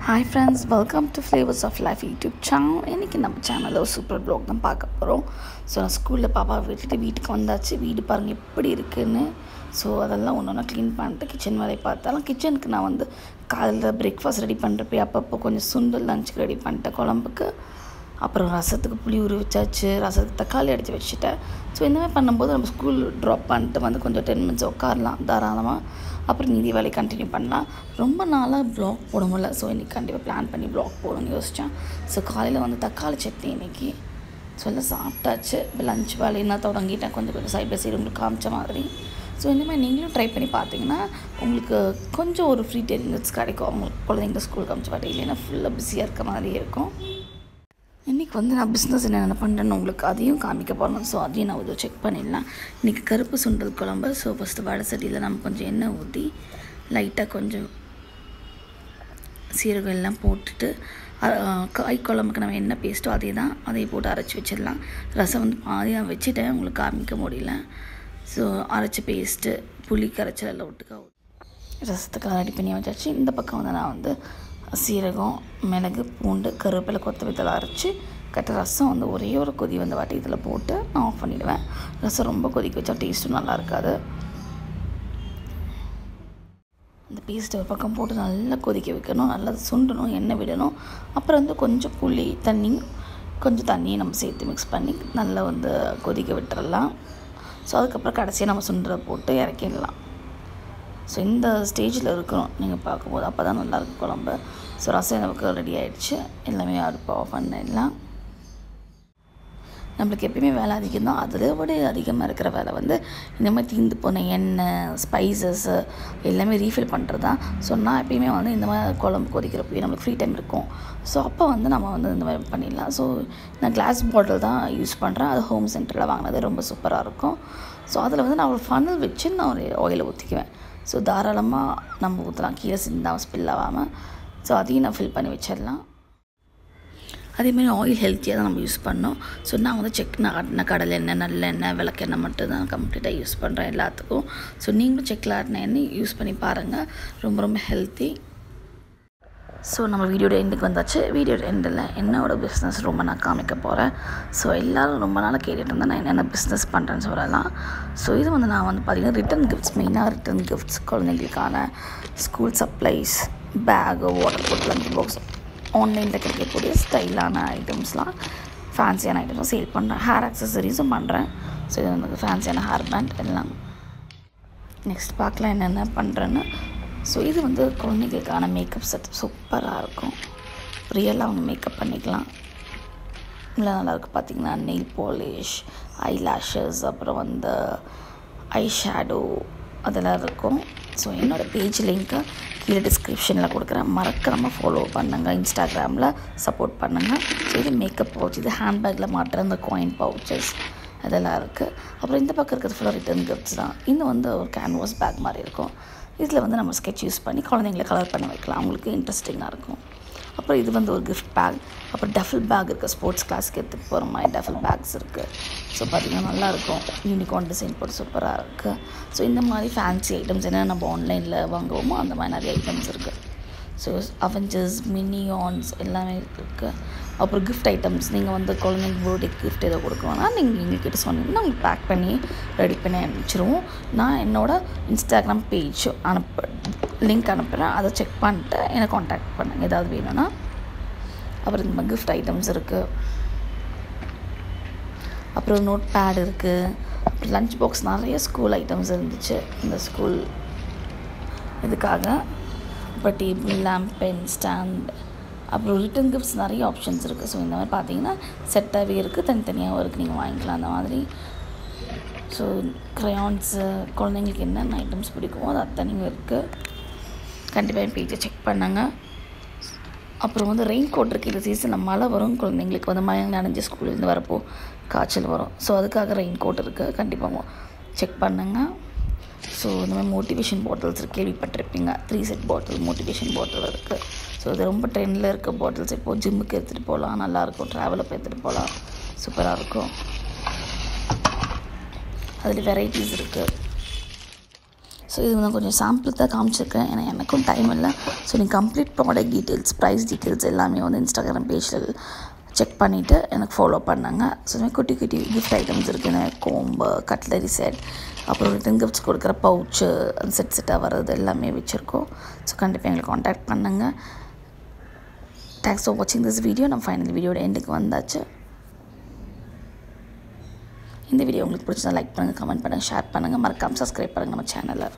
Hi friends, welcome to Flavors of Life YouTube channel. இன்றைக்கி நம்ம சேனலில் ஒரு சூப்பர் ப்ளாக் தான் பார்க்க போகிறோம். ஸோ நான் ஸ்கூலில் பாப்பா விட்டுட்டு வீட்டுக்கு வந்தாச்சு. வீடு பாருங்கள் எப்படி இருக்குன்னு. ஸோ அதெல்லாம் ஒன்று ஒன்றா க்ளீன் பண்ணிட்டு கிச்சன் வேலையை பார்த்தாலும் கிச்சனுக்கு நான் வந்து காலையில் பிரேக்ஃபாஸ்ட் ரெடி பண்ணுறப்ப அப்பப்போ கொஞ்சம் சுண்டல் லஞ்சுக்கு ரெடி பண்ணிட்டேன். குழம்புக்கு அப்புறம் ரசத்துக்கு புளி ஊற வச்சாச்சு, ரசத்துக்கு தக்காளி அடித்து வச்சுட்டேன். ஸோ இந்த மாதிரி பண்ணும்போது நம்ம ஸ்கூல் ட்ராப் பண்ணிட்டு வந்து கொஞ்சம் 10 minutes உட்காரலாம் தாராளமாக. அப்புறம் மீதி வேலையை கண்டினியூ பண்ணலாம். ரொம்ப நாளாக ப்ளாக் போட முடியல. ஸோ இன்றைக்கி கண்டிப்பாக பிளான் பண்ணி ப்ளாக் போடணும்னு யோசித்தேன். ஸோ காலையில் வந்து தக்காளி சட்னி இன்றைக்கி சொல்ல சாப்பிட்டாச்சு. இப்போ லஞ்ச் வேலையினா தொடங்கிட்டேன், கொஞ்சம் சைட் பை சைடு உங்களுக்கு காமிச்ச மாதிரி. ஸோ இந்த மாதிரி நீங்களும் ட்ரை பண்ணி பார்த்தீங்கன்னா உங்களுக்கு கொஞ்சம் ஒரு ஃப்ரீ 10 minutes கிடைக்கும். அவங்களுக்கு குழந்தைங்க ஸ்கூலுக்கு அமிச்சு பாட்டு இல்லைன்னா ஃபுல்லாக பிஸியாக இருக்க மாதிரியே இருக்கும். இன்றைக்கி வந்து நான் பிஸ்னஸ் என்னென்ன பண்ணுறேன்னு உங்களுக்கு அதையும் காமிக்க போகிறேன். ஸோ அதையும் நான் ஒரு செக் பண்ணிடலாம். இன்றைக்கி கருப்பு சுண்டல் குழம்பு. ஸோ ஃபஸ்ட்டு வடை சட்டியில் நம்ம கொஞ்சம் எண்ணெய் ஊற்றி லைட்டாக கொஞ்சம் சீரகம் எல்லாம் போட்டுட்டு காய் குழம்புக்கு நம்ம என்ன பேஸ்ட்டோ அதே தான் அதையும் போட்டு அரைச்சி வச்சிடலாம். ரசம் வந்து பாதியாக வச்சுட்டேன், உங்களுக்கு காமிக்க முடியல. ஸோ அரைச்சி பேஸ்ட்டு புளி கரைச்சல் எல்லாம் விட்டுக்கா ரசத்துக்கு ரெடி பண்ணி வச்சாச்சு. இந்த பக்கம் வந்து நான் வந்து சீரகம், மிளகு, பூண்டு, கருவேப்பிலை, கொத்தமல்லி அரைச்சி கட்ட ரசம் வந்து ஒரே ஒரு கொதி வந்த வாட்டி இதில் போட்டு நான் ஆஃப் பண்ணிவிடுவேன். ரசம் ரொம்ப கொதிக்க வச்சா டேஸ்ட்டும் நல்லா இருக்காது. அந்த பேஸ்ட்டை ஒரு பக்கம் போட்டு நல்லா கொதிக்க வைக்கணும், நல்லா சுண்டணும், எண்ணெய் விடணும். அப்புறம் வந்து கொஞ்சம் புளி கொஞ்சம் தண்ணியை நம்ம சேர்த்து மிக்ஸ் பண்ணி நல்லா வந்து கொதிக்க விட்டுறலாம். ஸோ அதுக்கப்புறம் கடைசியாக நம்ம சுண்டலை போட்டு இறக்கிடலாம். ஸோ இந்த ஸ்டேஜில் இருக்கணும் நீங்கள் பார்க்கும்போது, அப்போ தான் நல்லாயிருக்கும் குழம்பு. ஸோ ரசம் நமக்கு ரெடி ஆகிடுச்சு. எல்லாமே அடுப்பு ஆஃப் பண்ணிடலாம். நம்மளுக்கு எப்பயுமே வேலை அதிகம் தான். அதில் விட அதிகமாக இருக்கிற வேலை வந்து இந்த மாதிரி தீர்ந்து போன எண்ணெய், ஸ்பைசஸ்ஸு எல்லாமே ரீஃபில் பண்ணுறது தான். ஸோ நான் எப்பயுமே வந்து இந்த மாதிரி குழம்பு கொதிக்கிறப்போ நம்மளுக்கு ஃப்ரீ டைம் இருக்கும். ஸோ அப்போ வந்து நம்ம வந்து இந்த மாதிரி பண்ணிடலாம். ஸோ நான் கிளாஸ் பாட்டில் தான் யூஸ் பண்ணுறேன். அது ஹோம் சென்டரில் வாங்கினது ரொம்ப சூப்பராக இருக்கும். ஸோ அதில் வந்து நான் ஒரு ஃபனல் வச்சு நான் ஒரு ஆயிலை ஊற்றிக்குவேன். ஸோ தாராளமாக நம்ம ஊற்றலாம், கீழே சிந்தாமல் ஸ்பில் ஆகாமல். ஸோ அதையும் நான் ஃபில் பண்ணி அதேமாதிரி ஆயில் ஹெல்த்தியாக தான் நம்ம யூஸ் பண்ணோம். ஸோ நான் வந்து நான் கடலை எண்ணெய், நல்லெண்ணெய், விளக்கெண்ணெய் மட்டும் தான் கம்ப்ளீட்டாக யூஸ் பண்ணுறேன் எல்லாத்துக்கும். ஸோ நீங்களும் செக்கில் ஆட்டின எண்ணெய் யூஸ் பண்ணி பாருங்கள், ரொம்ப ரொம்ப ஹெல்த்தி. ஸோ நம்ம வீடியோட எண்டுக்கு வந்தாச்சு. வீடியோட எண்டில் என்னோடய பிஸ்னஸ் ரொம்ப நான் காமிக்க போகிறேன். ஸோ எல்லோரும் ரொம்ப நாளாக கேட்டுட்டு இருந்தால் நான் என்னென்ன பிஸ்னஸ் பண்ணுறேன்னு சொல்லலாம். ஸோ இது வந்து நான் வந்து பார்த்திங்கன்னா ரிட்டன் கிஃப்ட்ஸ், மெயினாக ரிட்டன் கிஃப்ட்ஸ், குழந்தைங்களுக்கான school supplies, bag, water bottle, lunch box, ஆன்லைனில் கிடைக்கக்கூடிய ஸ்டைலான ஐட்டம்ஸ்லாம், ஃபேன்சியான ஐட்டம்ஸ் சேல் பண்ணுறேன். ஹேர் ஆக்சசரிஸும் பண்ணுறேன். ஸோ இது வந்து ஃபேன்சியான ஹேர் பேண்ட் எல்லாம். நெக்ஸ்ட் பார்க்கலாம் என்னென்ன பண்ணுறேன்னு. ஸோ இது வந்து குழந்தைங்களுக்கான மேக்கப் செட் சூப்பராக இருக்கும். ரியலாக அவங்க மேக்கப் பண்ணிக்கலாம். இல்லை நல்லாயிருக்கும். பார்த்திங்கன்னா நெயில் பாலிஷ், ஐ லேஷஸ், அப்புறம் வந்து ஐ ஷேடோ அதெல்லாம் இருக்கும். ஸோ என்னோடய பேஜ் லிங்க்கை கீழே டிஸ்கிரிப்ஷனில் கொடுக்குறேன், மறக்காமல் ஃபாலோ பண்ணுங்கள். இன்ஸ்டாகிராமில் சப்போர்ட் பண்ணுங்கள். ஸோ இது மேக்கப் பவுச், இது ஹேண்ட்பேக்கில் மாட்டுற அந்த காயின் பவுச்சஸ் அதெல்லாம் இருக்குது. அப்புறம் இந்த பக்கம் இருக்கிறது ஃபுல்லாக ரிட்டன் கிஃப்ட்ஸ் தான். இது வந்து ஒரு கேன்வாஸ் பேக் மாதிரி இருக்கும். இதில் வந்து நம்ம ஸ்கெட்ச் யூஸ் பண்ணி குழந்தைங்களை கலர் பண்ண வைக்கலாம், அவங்களுக்கு இன்ட்ரெஸ்டிங்காக இருக்கும். அப்புறம் இது வந்து ஒரு கிஃப்ட் பேக். அப்புறம் டஃபில் பேக் இருக்குது, ஸ்போர்ட்ஸ் கிளாஸ்க்கு எடுத்துகிட்டு போகிற மாதிரி டஃபில் பேக்ஸ் இருக்குது. ஸோ பார்த்திங்கன்னா நல்லாயிருக்கும், யூனிகார்ன் டிசைன் போட்டு சூப்பராக இருக்குது. ஸோ இந்த மாதிரி ஃபேன்சி ஐட்டம்ஸ் என்ன நம்ம ஆன்லைனில் வாங்குவோமோ அந்த மாதிரி நிறைய ஐட்டம்ஸ் இருக்குது. ஸோ அவெஞ்சர்ஸ், மினியான்ஸ் எல்லாமே இருக்குது. அப்புறம் கிஃப்ட் ஐட்டம்ஸ், நீங்கள் வந்து குழந்தைங்க பர்த்டே கிஃப்ட் ஏதோ கொடுக்கணும்னா நீங்கள் எங்கள்கிட்ட சொன்னீங்கன்னா உங்களுக்கு பேக் பண்ணி ரெடி பண்ணி அனுப்பிச்சிடுவோம். நான் என்னோடய இன்ஸ்டாகிராம் பேஜ் லிங்க் அனுப்புகிறேன், அதை செக் பண்ணிட்டு என்னை காண்டாக்ட் பண்ணுங்கள் ஏதாவது வேணும்னா. அப்புறம் இந்த மாதிரி கிஃப்ட் ஐட்டம்ஸ் இருக்குது. அப்புறம் நோட் பேட் இருக்குது. அப்புறம் லஞ்ச் பாக்ஸ், நிறைய ஸ்கூல் ஐட்டம்ஸ் இருந்துச்சு இந்த ஸ்கூல் இதுக்காக. அப்புறம் டேபிள் லேம்ப், பென் ஸ்டாண்ட், அப்புறம் ரிட்டன் கிஃப்ட்ஸ் நிறைய ஆப்ஷன்ஸ் இருக்குது. ஸோ இந்த மாதிரி பார்த்தீங்கன்னா செட்டாகவே இருக்குது, தனித்தனியாகவும் இருக்குது, நீங்கள் வாங்கிக்கலாம் அந்த மாதிரி. ஸோ க்ரையான்ஸு, குழந்தைங்களுக்கு என்னென்ன ஐட்டம்ஸ் பிடிக்குமோ அது அத்தனையும் இருக்குது. கண்டிப்பாக என் பேஜை செக் பண்ணுங்க. அப்புறம் வந்து ரெயின் கோட் இருக்குது. இந்த சீசனில் மழை வரும், குழந்தைங்களுக்கு வந்து மழை நனைஞ்சு ஸ்கூல்லேருந்து வரப்போ காய்ச்சல் வரும். ஸோ அதுக்காக ரெயின் கோட் இருக்குது, கண்டிப்பாக செக் பண்ணுங்கள். ஸோ இந்த மாதிரி மோட்டிவேஷன் பாட்டில்ஸ் இருக்குது, கேள்விப்பட்டிருப்பீங்க. 3 செட் பாட்டில் மோட்டிவேஷன் பாட்டில் இருக்குது. ஸோ இது ரொம்ப ட்ரெண்டில் இருக்க பாட்டில்ஸ். இப்போது ஜிம்முக்கு எடுத்துகிட்டு போகலாம், நல்லாயிருக்கும். ட்ராவலப் எடுத்துகிட்டு போகலாம், சூப்பராக இருக்கும். அதில் வெரைட்டிஸ் இருக்குது. ஸோ இது நான் கொஞ்சம் சாம்பிள் தான் காமிச்சிருக்கேன், ஏன்னா எனக்கும் டைம் இல்லை. ஸோ நீங்கள் complete product details, price details எல்லாமே வந்து இன்ஸ்டாகிராம் பேஜில் செக் பண்ணிவிட்டு எனக்கு ஃபாலோ பண்ணாங்க. ஸோ இதுமாதிரி குட்டி குட்டி கிஃப்ட் ஐட்டம்ஸ் இருக்குது, கோம்பு, கட்லரி செட், அப்புறம் ரிட்டன் கிஃப்ட்ஸ் கொடுக்குற பவுச்சு, அந்த செட்டாக வர்றது எல்லாமே வச்சுருக்கோம். ஸோ கண்டிப்பாக எங்களை காண்டாக்ட் பண்ணுங்கள். தேங்க்ஸ் ஃபார் வாட்சிங் திஸ் வீடியோ. நம்ம ஃபைனல் வீடியோட எண்டுக்கு வந்தாச்சு. இந்த வீடியோ உங்களுக்கு பிடிச்சதா லைக் பண்ணுங்கள், கமெண்ட் பண்ணுங்கள், ஷேர் பண்ணுங்கள், மறக்காமல் சப்ஸ்கிரைப் பண்ணுங்கள் நம்ம சேனலை.